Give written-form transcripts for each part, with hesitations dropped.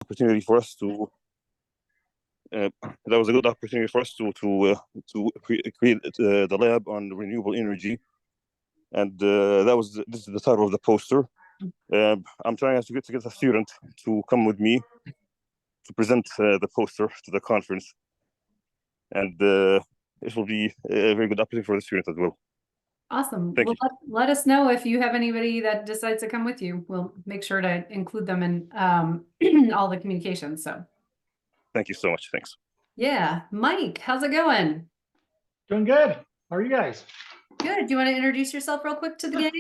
opportunity for us to that was a good opportunity for us to create the lab on renewable energy, and this is the title of the poster. I'm trying to get a student to come with me to present the poster to the conference, and it will be a very good opportunity for the student as well. Awesome. Thank well, you. let us know if you have anybody that decides to come with you. We'll make sure to include them in all the communications. So Thank you so much. Thanks. yeah, Mike, how's it going? Doing good. How are you guys? Good. Do you want to introduce yourself real quick to the gang?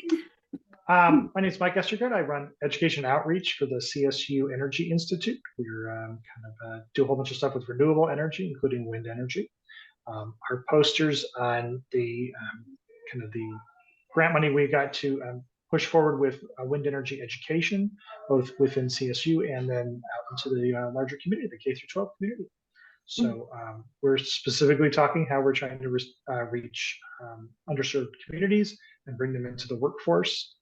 My name is Mike Estergaard. I run education outreach for the CSU Energy Institute. We're do a whole bunch of stuff with renewable energy, including wind energy. Our posters on the the grant money we got to push forward with wind energy education, both within CSU and then out into the larger community, the K through 12 community. So we're specifically talking how we're trying to reach underserved communities and bring them into the workforce,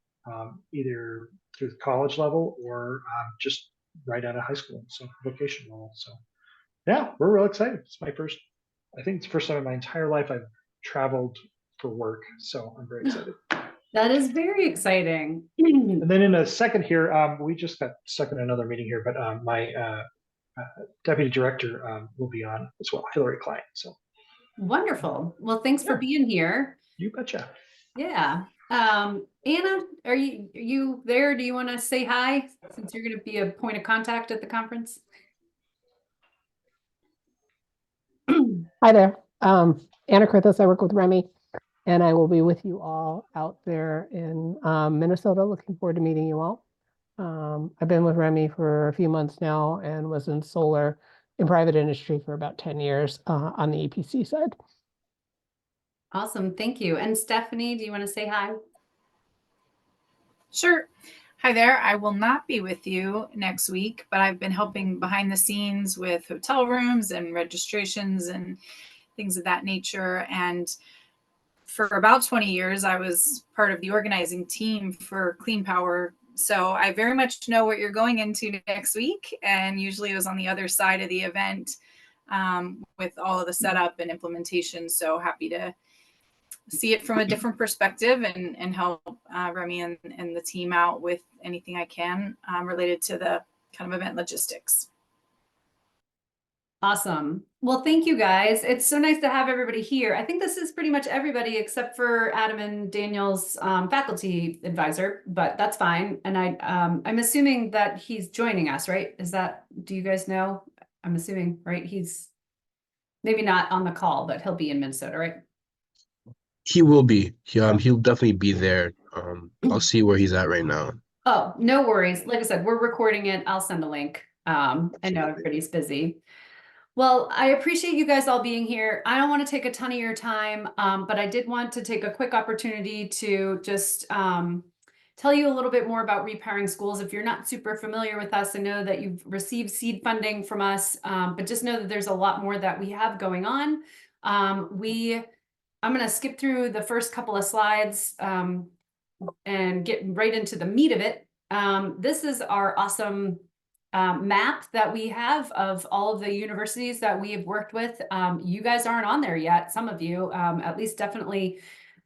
either through the college level or just right out of high school, so vocational level. So yeah, we're real excited. It's my first, I think it's the first time in my entire life I've traveled for work. So I'm very excited. That is very exciting. And then in a second here, we just got stuck in another meeting here, but my deputy director will be on as well, Hillary Klein. So wonderful. Well, thanks for being here. You betcha. Yeah. Anna, are you there? Do you want to say hi since you're going to be a point of contact at the conference? Hi there. Anna Krithis, I work with Remy, and I will be with you all out there in Minnesota. Looking forward to meeting you all. I've been with Remy for a few months now and was in solar in private industry for about 10 years on the EPC side. Awesome. Thank you. And Stephanie, do you want to say hi? Sure. Hi there. I will not be with you next week, but I've been helping behind the scenes with hotel rooms and registrations and things of that nature. And for about 20 years, I was part of the organizing team for Cleanpower. So I very much know what you're going into next week. And usually it was on the other side of the event with all of the setup and implementation. So happy to see it from a different perspective and help Remy and the team out with anything I can related to the kind of event logistics. Awesome. Well, thank you guys. It's so nice to have everybody here. I think this is pretty much everybody except for Adam and Daniel's faculty advisor, but that's fine. And I'm assuming that he's joining us, right? Do you guys know? I'm assuming, right? He's maybe not on the call, but he'll be in Minnesota, right? He will be. He'll definitely be there. I'll see where he's at right now. Oh, no worries. Like I said, we're recording it. I'll send a link. I know everybody's busy. Well, I appreciate you guys all being here. I don't want to take a ton of your time, but I did want to take a quick opportunity to just tell you a little bit more about Repowering Schools. If you're not super familiar with us, I know that you've received seed funding from us, but just know that there's a lot more that we have going on. I'm going to skip through the first couple of slides and get right into the meat of it. This is our awesome map that we have of all of the universities that we have worked with. You guys aren't on there yet, some of you, at least definitely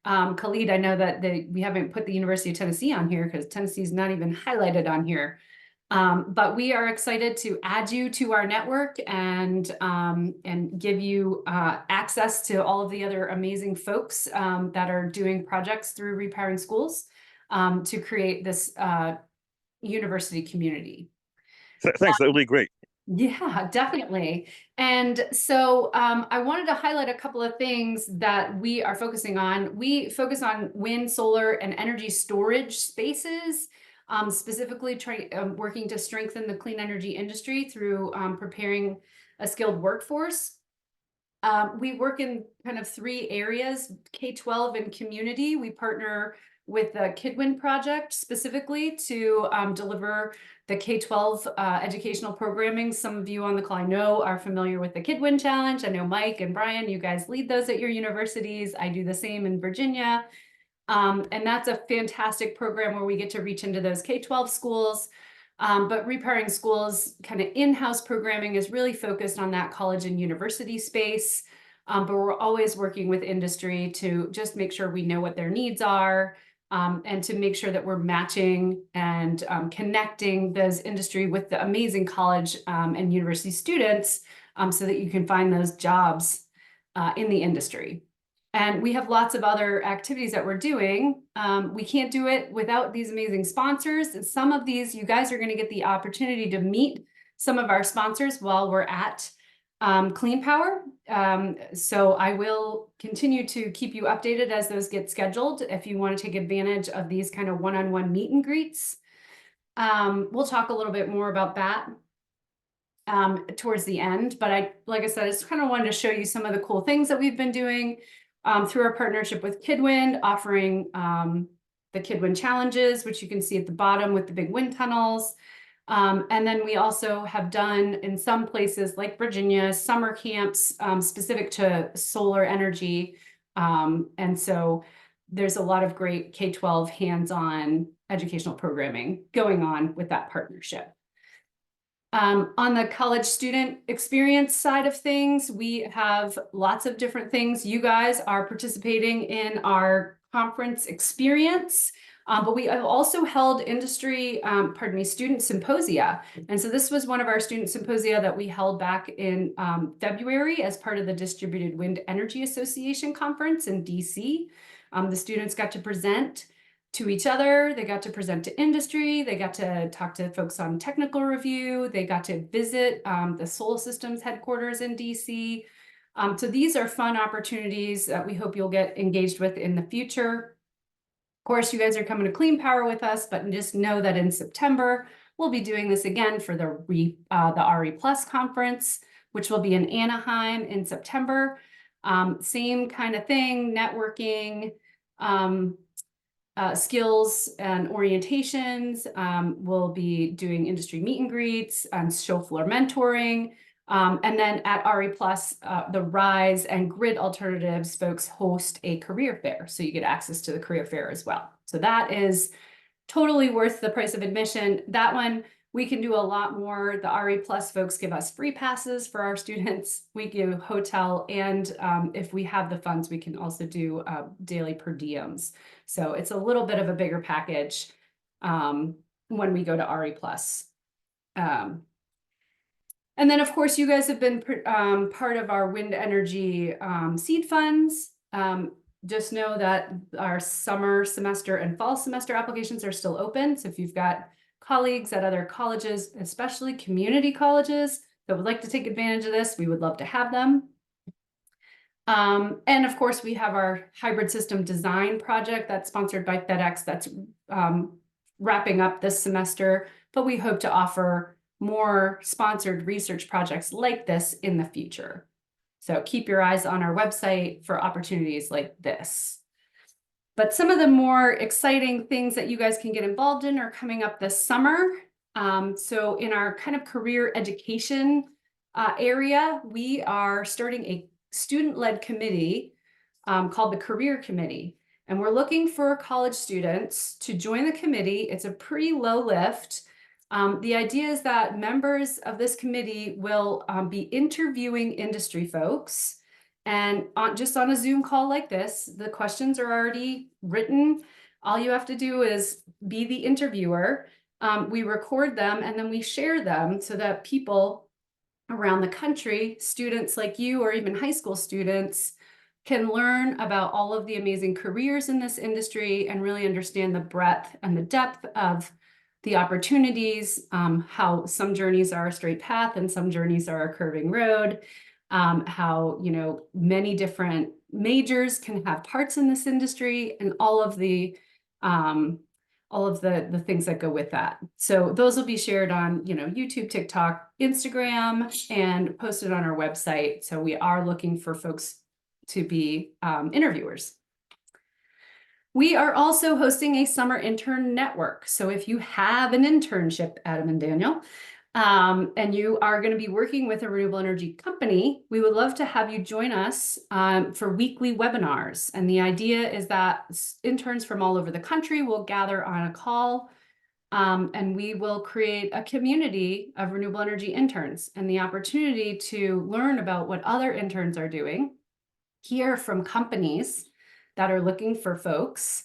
Khalid. I know that we haven't put the University of Tennessee on here because Tennessee's not even highlighted on here. But we are excited to add you to our network and give you access to all of the other amazing folks that are doing projects through Repowering Schools to create this university community. Thanks, that would be great. Yeah, definitely. And so I wanted to highlight a couple of things that we are focusing on. We focus on wind, solar, and energy storage spaces, specifically working to strengthen the clean energy industry through preparing a skilled workforce. We work in kind of three areas: K-12 and community. We partner with the KidWin project specifically to deliver the K-12 educational programming. Some of you on the call I know are familiar with the KidWin Challenge. I know Mike and Brian, you guys lead those at your universities. I do the same in Virginia. And that's a fantastic program where we get to reach into those K-12 schools. But Repowering Schools kind of in-house programming is really focused on that college and university space. But we're always working with industry to just make sure we know what their needs are, and to make sure that we're matching and connecting those industry with the amazing college and university students, so that you can find those jobs in the industry. And we have lots of other activities that we're doing. We can't do it without these amazing sponsors. And some of these, you guys are going to get the opportunity to meet some of our sponsors while we're at Cleanpower. So I will continue to keep you updated as those get scheduled. If you want to take advantage of these kind of one-on-one meet and greets, we'll talk a little bit more about that towards the end. But like I said, I just kind of wanted to show you some of the cool things that we've been doing through our partnership with Kidwind, offering the Kidwind challenges, which you can see at the bottom with the big wind tunnels. And then we also have done in some places like Virginia, summer camps specific to solar energy. And so there's a lot of great K-12 hands-on educational programming going on with that partnership. On the college student experience side of things, we have lots of different things. You guys are participating in our conference experience. But we have also held student symposia. And so this was one of our student symposia that we held back in February as part of the Distributed Wind Energy Association conference in DC. The students got to present to each other, they got to present to industry, they got to talk to folks on technical review, they got to visit the Solar Systems headquarters in DC. So these are fun opportunities that we hope you'll get engaged with in the future. Of course, you guys are coming to Cleanpower with us, but just know that in September, we'll be doing this again for the RE Plus conference, which will be in Anaheim in September. Same kind of thing, networking, skills and orientations. We'll be doing industry meet and greets and show floor mentoring. And then at RE Plus, the RISE and Grid Alternatives folks host a career fair. So you get access to the career fair as well. So that is totally worth the price of admission. That one, we can do a lot more. The RE Plus folks give us free passes for our students. We give hotel, and if we have the funds, we can also do daily per diems. So it's a little bit of a bigger package when we go to RE Plus. And then, of course, you guys have been part of our wind energy seed funds. Just know that our summer semester and fall semester applications are still open. So if you've got colleagues at other colleges, especially community colleges, that would like to take advantage of this, we would love to have them. And of course, we have our hybrid system design project that's sponsored by FedEx that's wrapping up this semester, but we hope to offer more sponsored research projects like this in the future. So keep your eyes on our website for opportunities like this. But some of the more exciting things that you guys can get involved in are coming up this summer. So in our kind of career education area, we are starting a student-led committee called the Career Committee. And we're looking for college students to join the committee. It's a pretty low lift. The idea is that members of this committee will be interviewing industry folks, and just on a Zoom call like this, the questions are already written. All you have to do is be the interviewer. We record them and then we share them so that people around the country, students like you or even high school students, can learn about all of the amazing careers in this industry and really understand the breadth and the depth of the opportunities, how some journeys are a straight path and some journeys are a curving road, how, you know, many different majors can have parts in this industry, and all of the things that go with that. So those will be shared on, you know, YouTube, TikTok, Instagram, and posted on our website. So we are looking for folks to be interviewers. We are also hosting a summer intern network. So if you have an internship, Adam and Daniel, and you are going to be working with a renewable energy company, we would love to have you join us for weekly webinars. And the idea is that interns from all over the country will gather on a call And we will create a community of renewable energy interns and the opportunity to learn about what other interns are doing, hear from companies that are looking for folks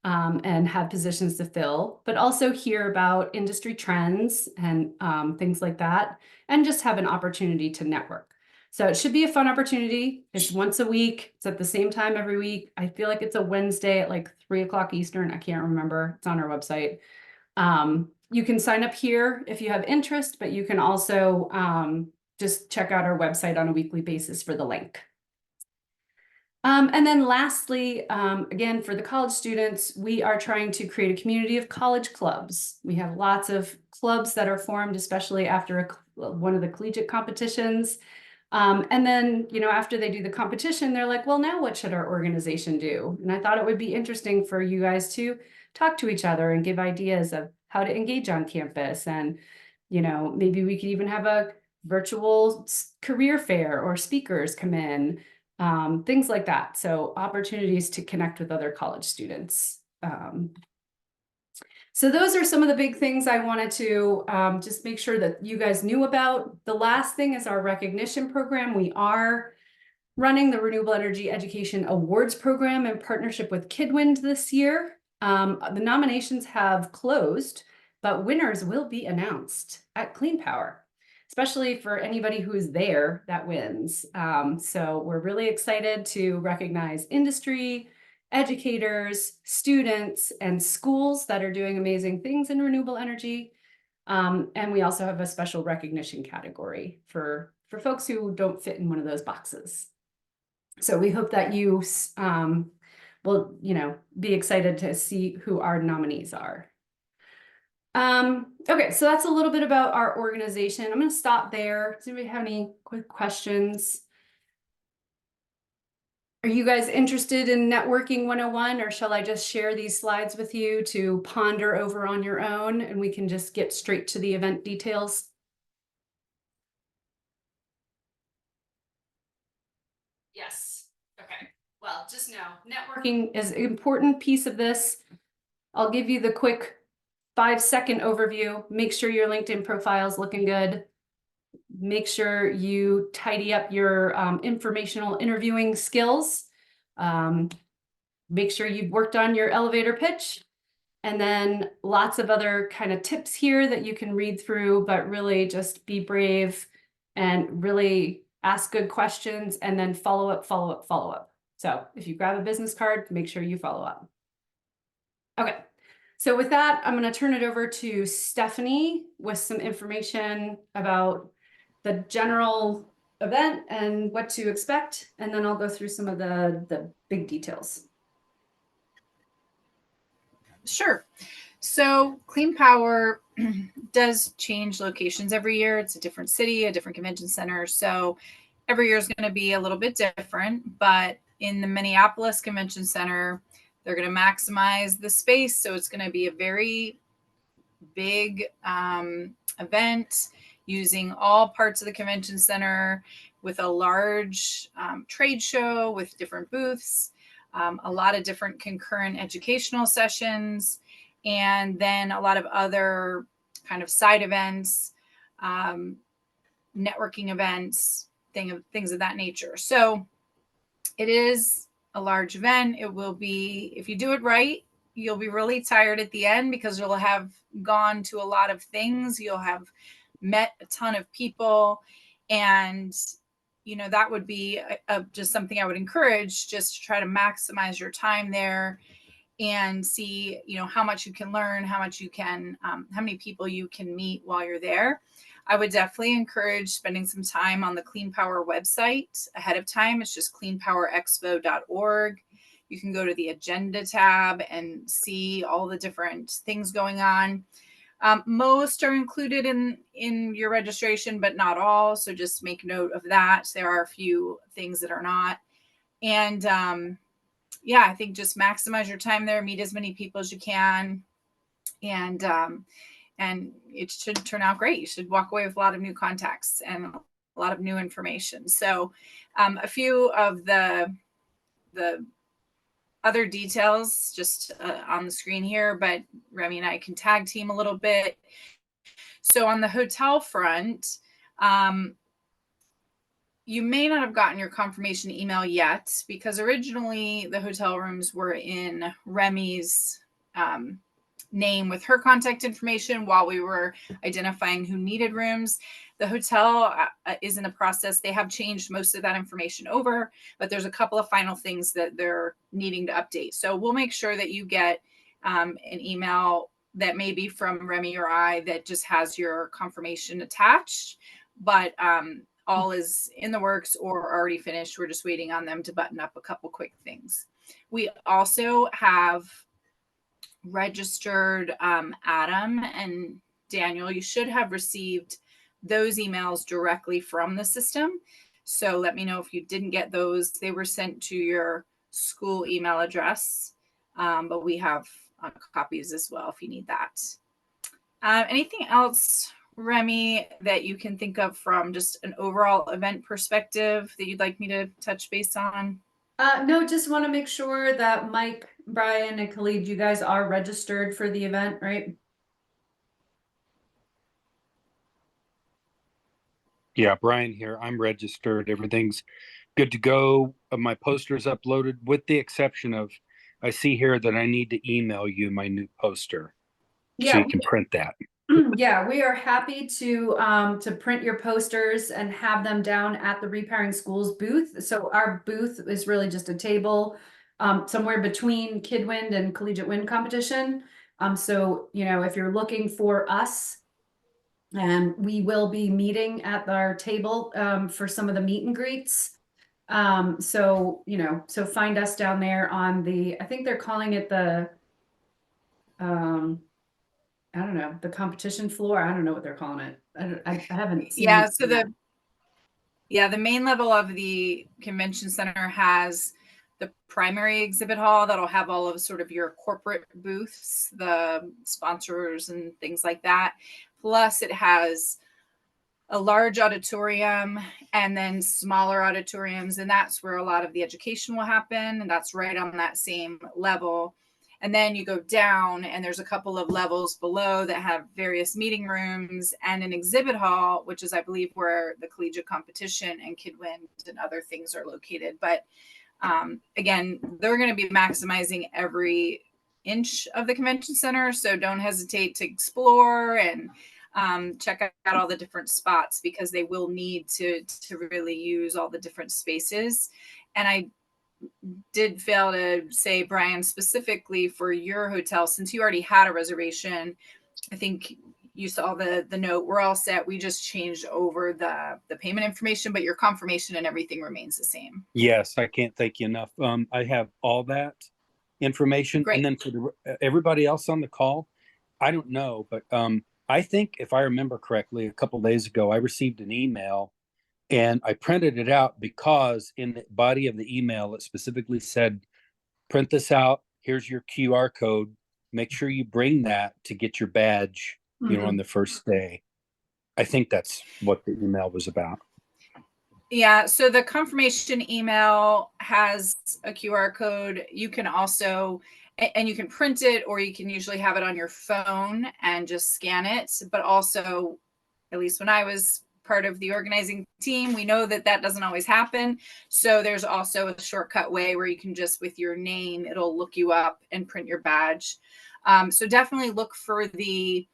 and have positions to fill, but also hear about industry trends and things like that, and just have an opportunity to network. So it should be a fun opportunity. It's once a week. It's at the same time every week. I feel like it's a Wednesday at like 3 o'clock Eastern. I can't remember. It's on our website. You can sign up here if you have interest, but you can also just check out our website on a weekly basis for the link. And then lastly, again, for the college students, we are trying to create a community of college clubs. We have lots of clubs that are formed, especially after one of the collegiate competitions. And then, you know, after they do the competition, they're like, well, now what should our organization do? And I thought it would be interesting for you guys to talk to each other and give ideas of how to engage on campus. And, you know, maybe we could even have a virtual career fair or speakers come in. Things like that. So opportunities to connect with other college students. So those are some of the big things I wanted to just make sure that you guys knew about. The last thing is our recognition program. We are running the Renewable Energy Education Awards program in partnership with Kidwind this year. The nominations have closed, but winners will be announced at Cleanpower, especially for anybody who is there that wins. So we're really excited to recognize industry, educators, students, and schools that are doing amazing things in renewable energy. And we also have a special recognition category for folks who don't fit in one of those boxes. So we hope that you will, you know, be excited to see who our nominees are. Okay, so that's a little bit about our organization. I'm going to stop there. Does anybody have any quick questions? Are you guys interested in Networking 101, or shall I just share these slides with you to ponder over on your own and we can just get straight to the event details? Yes. Okay. Well, just know networking is an important piece of this. I'll give you the quick 5-second overview. Make sure your LinkedIn profile is looking good. Make sure you tidy up your informational interviewing skills. Make sure you've worked on your elevator pitch. And then lots of other kind of tips here that you can read through, but really just be brave and really ask good questions and then follow up, follow up, follow up. So if you grab a business card, make sure you follow up. Okay. So with that, I'm going to turn it over to Stephanie with some information about the general event and what to expect. And then I'll go through some of the big details. Sure. So Cleanpower does change locations every year. It's a different city, a different convention center. So every year is going to be a little bit different. But in the Minneapolis Convention Center, they're going to maximize the space. So it's going to be a very big event using all parts of the convention center with a large trade show with different booths, a lot of different concurrent educational sessions, and then a lot of other kind of side events, networking events, things of that nature. So it is a large event. It will be, if you do it right, you'll be really tired at the end because you'll have gone to a lot of things. You'll have met a ton of people. And, you know, that would be just something I would encourage, just to try to maximize your time there and see, you know, how much you can learn, how much you can, how many people you can meet while you're there. I would definitely encourage spending some time on the Cleanpower website ahead of time. It's just cleanpowerexpo.org. You can go to the agenda tab and see all the different things going on. Most are included in your registration, but not all. So just make note of that. There are a few things that are not. And yeah, I think just maximize your time there, meet as many people as you can. And it should turn out great. You should walk away with a lot of new contacts and a lot of new information. So a few of the other details just on the screen here, but Remy and I can tag team a little bit. So on the hotel front, you may not have gotten your confirmation email yet, because originally the hotel rooms were in Remy's name with her contact information while we were identifying who needed rooms. The hotel is in the process. They have changed most of that information over, but there's a couple of final things that they're needing to update. So we'll make sure that you get an email that may be from Remy or I that just has your confirmation attached, but all is in the works or already finished. We're just waiting on them to button up a couple quick things. We also have registered Adam and Daniel. You should have received those emails directly from the system. So let me know if you didn't get those. They were sent to your school email address, but we have copies as well if you need that. Anything else, Remy, that you can think of from just an overall event perspective that you'd like me to touch base on? No, just want to make sure that Mike, Brian, and Khalid, you guys are registered for the event, right? Yeah, Brian here. I'm registered. Everything's good to go. My poster's uploaded, with the exception of, I see here that I need to email you my new poster so you can print that. Yeah, we are happy to print your posters and have them down at the Repairing Schools booth. So our booth is really just a table somewhere between Kidwind and Collegiate Wind Competition. So, you know, if you're looking for us, and we will be meeting at our table for some of the meet and greets. So, you know, so find us down there on the, I think they're calling it the, I don't know, the competition floor. I don't know what they're calling it. I haven't seen. Yeah, so the main level of the convention center has the primary exhibit hall that'll have all of sort of your corporate booths, the sponsors and things like that. Plus it has a large auditorium and then smaller auditoriums, and that's where a lot of the education will happen, and that's right on that same level. And then you go down and there's a couple of levels below that have various meeting rooms and an exhibit hall, which is, I believe, where the collegiate competition and Kidwind and other things are located. But again, they're going to be maximizing every inch of the convention center. So don't hesitate to explore and check out all the different spots, because they will need to really use all the different spaces. And I did fail to say, Brian, specifically for your hotel, since you already had a reservation, I think you saw the note. We're all set. We just changed over the payment information, but your confirmation and everything remains the same. Yes, I can't thank you enough. I have all that information. Great. And then for everybody else on the call, I don't know, but I think if I remember correctly, a couple of days ago, I received an email and I printed it out because in the body of the email, it specifically said, print this out. Here's your QR code. Make sure you bring that to get your badge, you know, on the first day. I think that's what the email was about. Yeah, so the confirmation email has a QR code. You can also, and you can print it, or you can usually have it on your phone and just scan it. But also, at least when I was part of the organizing team, we know that that doesn't always happen. So there's also a shortcut way where you can just, with your name, it'll look you up and print your badge. So definitely look for the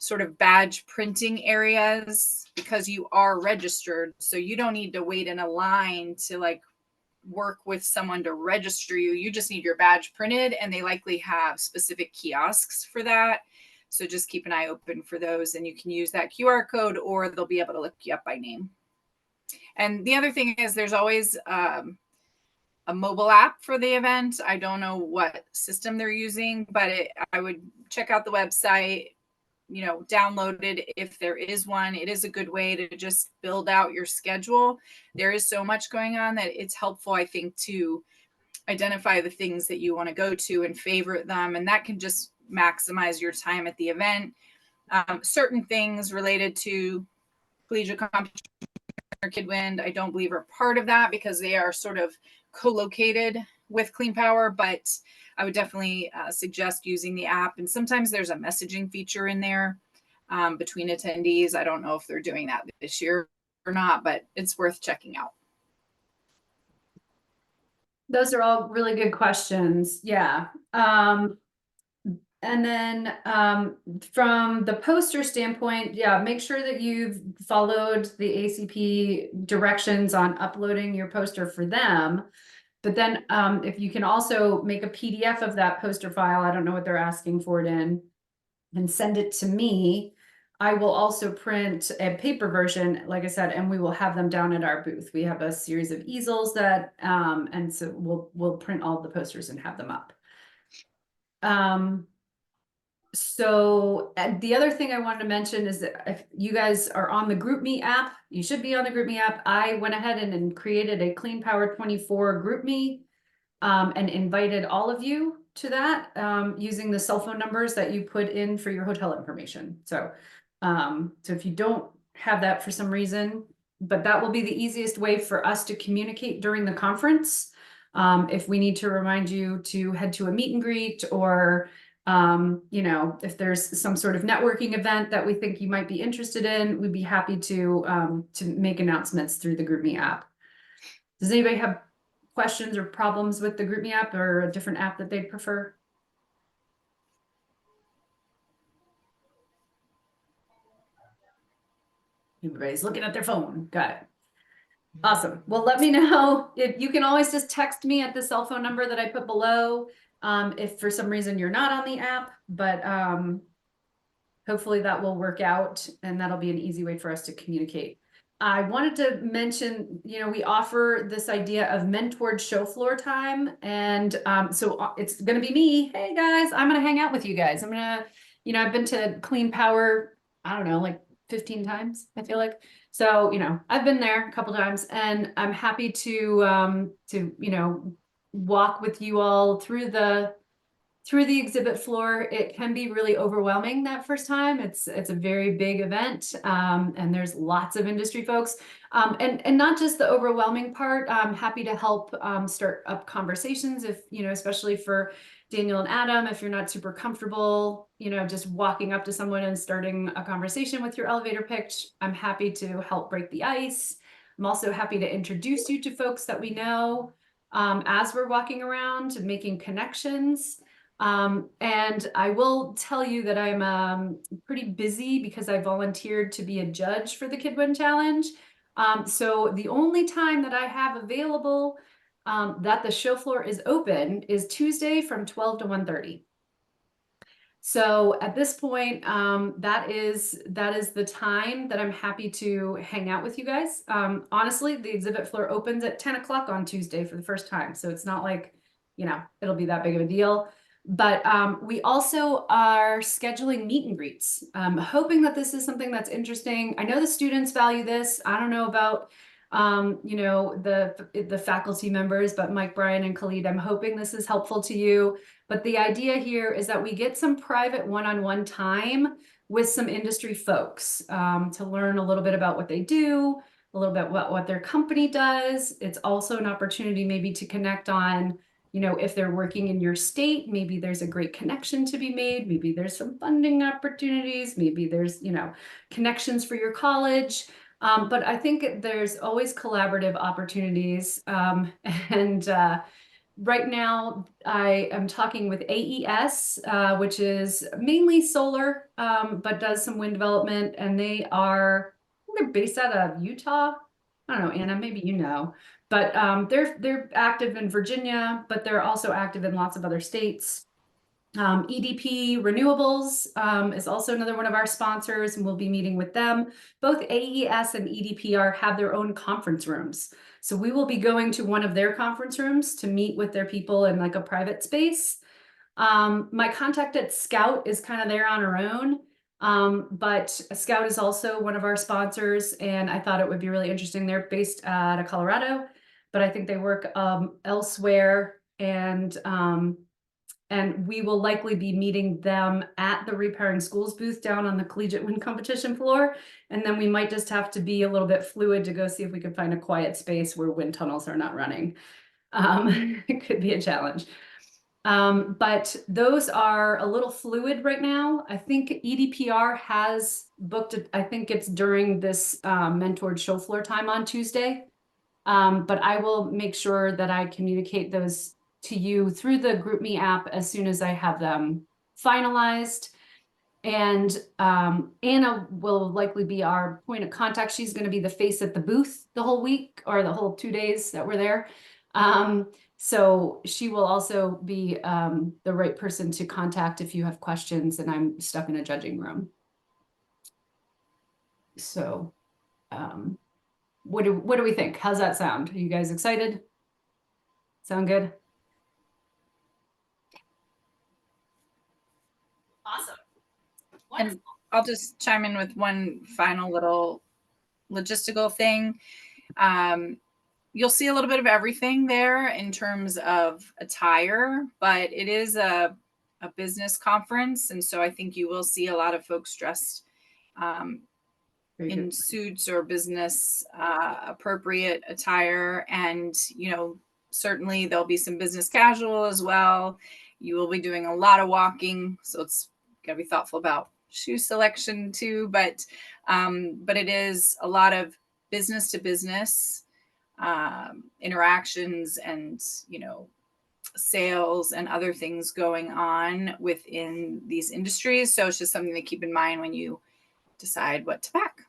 sort of badge printing areas, because you are registered. So you don't need to wait in a line to like work with someone to register you. You just need your badge printed, and they likely have specific kiosks for that. So just keep an eye open for those, and you can use that QR code, or they'll be able to look you up by name. And the other thing is there's always a mobile app for the event. I don't know what system they're using, but I would check out the website, you know, download it if there is one. It is a good way to just build out your schedule. There is so much going on that it's helpful, I think, to identify the things that you want to go to and favorite them. And that can just maximize your time at the event. Certain things related to collegiate competition or Kidwind, I don't believe are part of that, because they are sort of co-located with Cleanpower, but I would definitely suggest using the app. And sometimes there's a messaging feature in there between attendees. I don't know if they're doing that this year or not, but it's worth checking out. Those are all really good questions. Yeah. And then from the poster standpoint, yeah, make sure that you've followed the ACP directions on uploading your poster for them. But then if you can also make a PDF of that poster file, I don't know what they're asking for it in, and send it to me. I will also print a paper version, like I said, and we will have them down at our booth. We have a series of easels that, and so we'll print all the posters and have them up. So the other thing I wanted to mention is that if you guys are on the GroupMe app, you should be on the GroupMe app. I went ahead and created a Cleanpower 24 GroupMe and invited all of you to that using the cell phone numbers that you put in for your hotel information. So, so if you don't have that for some reason, but that will be the easiest way for us to communicate during the conference. If we need to remind you to head to a meet and greet, or you know, if there's some sort of networking event that we think you might be interested in, we'd be happy to make announcements through the GroupMe app. Does anybody have questions or problems with the GroupMe app, or a different app that they'd prefer? Everybody's looking at their phone. Got it. Awesome. Well, let me know if you can always just text me at the cell phone number that I put below. If for some reason you're not on the app, but hopefully that will work out, and that'll be an easy way for us to communicate. I wanted to mention, you know, we offer this idea of mentored show floor time. And so it's going to be me. Hey guys, I'm going to hang out with you guys. I'm going to, you know, I've been to Cleanpower, I don't know, like 15 times, I feel like. So, you know, I've been there a couple times, and I'm happy to, you know, walk with you all through the exhibit floor. It can be really overwhelming that first time. It's a very big event, and there's lots of industry folks, and not just the overwhelming part. I'm happy to help start up conversations, if you know, especially for Daniel and Adam, if you're not super comfortable, you know, just walking up to someone and starting a conversation with your elevator pitch. I'm happy to help break the ice. I'm also happy to introduce you to folks that we know as we're walking around and making connections. And I will tell you that I'm pretty busy because I volunteered to be a judge for the KidWin Challenge. So the only time that I have available that the show floor is open is Tuesday from 12 to 1:30. So at this point, that is the time that I'm happy to hang out with you guys. Honestly, the exhibit floor opens at 10 o'clock on Tuesday for the first time. So it's not like, you know, it'll be that big of a deal. But we also are scheduling meet and greets. Hoping that this is something that's interesting. I know the students value this. I don't know about you know, the faculty members, but Mike, Brian, and Khalid, I'm hoping this is helpful to you. But the idea here is that we get some private one-on-one time with some industry folks to learn a little bit about what they do, a little bit about what their company does. It's also an opportunity maybe to connect on, you know, if they're working in your state, maybe there's a great connection to be made. Maybe there's some funding opportunities. Maybe there's, you know, connections for your college. But I think there's always collaborative opportunities. Right now I am talking with AES, which is mainly solar, but does some wind development, and they're based out of Utah. I don't know, Anna, maybe you know, but they're active in Virginia, but they're also active in lots of other states. EDP Renewables is also another one of our sponsors, and we'll be meeting with them. Both AES and EDPR have their own conference rooms. So we will be going to one of their conference rooms to meet with their people in like a private space. My contact at Scout is kind of there on her own. But Scout is also one of our sponsors, and I thought it would be really interesting. They're based out of Colorado, but I think they work elsewhere, and we will likely be meeting them at the Repairing Schools booth down on the collegiate wind competition floor. And then we might just have to be a little bit fluid to go see if we could find a quiet space where wind tunnels are not running. It could be a challenge. But those are a little fluid right now. I think EDPR has booked it. I think it's during this mentored show floor time on Tuesday. But I will make sure that I communicate those to you through the GroupMe app as soon as I have them finalized. And Anna will likely be our point of contact. She's going to be the face at the booth the whole week or the whole 2 days that we're there. So she will also be the right person to contact if you have questions and I'm stuck in a judging room. So what do we think? How's that sound? Are you guys excited? Sound good? Awesome. And I'll just chime in with one final little logistical thing. You'll see a little bit of everything there in terms of attire, but it is a business conference. And so I think you will see a lot of folks dressed in suits or business appropriate attire. And, you know, certainly there'll be some business casual as well. You will be doing a lot of walking. So it's got to be thoughtful about shoe selection too. But it is a lot of business to business interactions and, you know, sales and other things going on within these industries. So it's just something to keep in mind when you decide what to pack.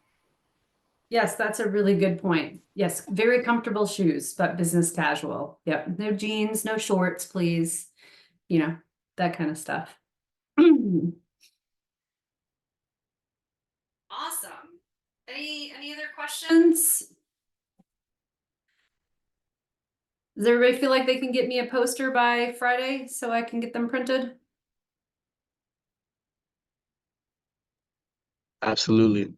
Yes, that's a really good point. Yes, very comfortable shoes, but business casual. Yep, no jeans, no shorts, please. You know, that kind of stuff. Awesome. Any other questions? Does everybody feel like they can get me a poster by Friday so I can get them printed? Absolutely.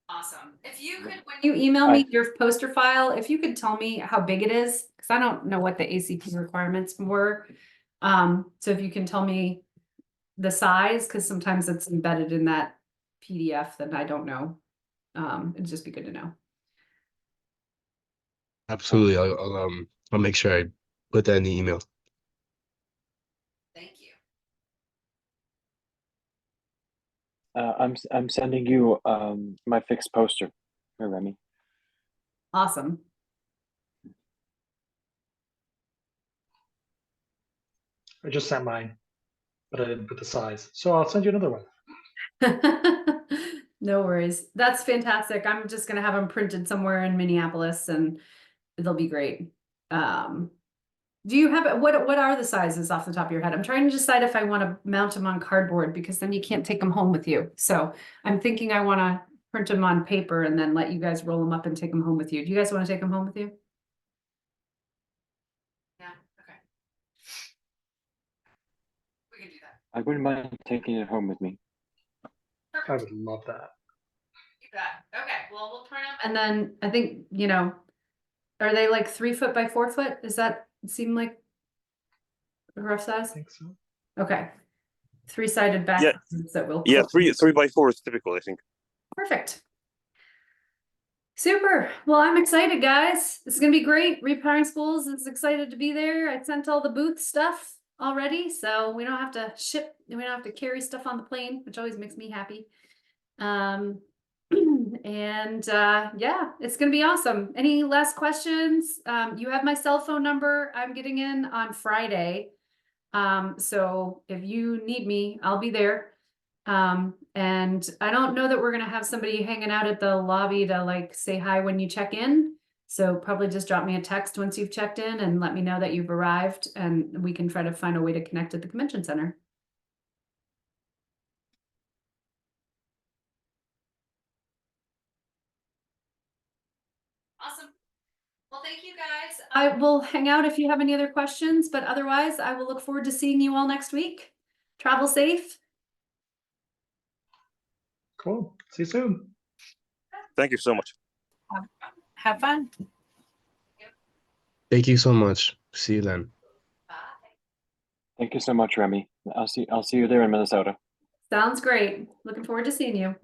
Awesome. If you could, when you email me your poster file, if you could tell me how big it is, because I don't know what the ACP requirements were. So if you can tell me the size, because sometimes it's embedded in that PDF that I don't know. It'd just be good to know. Absolutely. I'll make sure I put that in the email. Thank you. I'm sending you my fixed poster, here, Remy. Awesome. I just sent mine, but I didn't put the size. So I'll send you another one. No worries. That's fantastic. I'm just gonna have them printed somewhere in Minneapolis and they'll be great. Do you have what are the sizes off the top of your head? I'm trying to decide if I want to mount them on cardboard because then you can't take them home with you. So I'm thinking I want to print them on paper and then let you guys roll them up and take them home with you. Do you guys want to take them home with you? Yeah, okay. We can do that. I wouldn't mind taking it home with me. I would love that. You bet. Okay, well, we'll print them. And then I think, you know, are they like 3 foot by 4 foot? Does that seem like a rough size? I think so. Okay. 3-sided back. Yeah. That will. Yeah, 3x4 is typical, I think. Perfect. Super. Well, I'm excited, guys. It's gonna be great. Repowering Schools is excited to be there. I sent all the booth stuff already, so we don't have to ship, we don't have to carry stuff on the plane, which always makes me happy. And yeah, it's gonna be awesome. Any last questions? You have my cell phone number. I'm getting in on Friday. So if you need me, I'll be there. And I don't know that we're gonna have somebody hanging out at the lobby to like say hi when you check in. So probably just drop me a text once you've checked in and let me know that you've arrived and we can try to find a way to connect at the convention center. Awesome. Well, thank you guys. I will hang out if you have any other questions, but otherwise I will look forward to seeing you all next week. Travel safe. Cool. See you soon. Thank you so much. Have fun. Thank you so much. See you then. Bye. Thank you so much, Remy. I'll see you there in Minnesota. Sounds great. Looking forward to seeing you.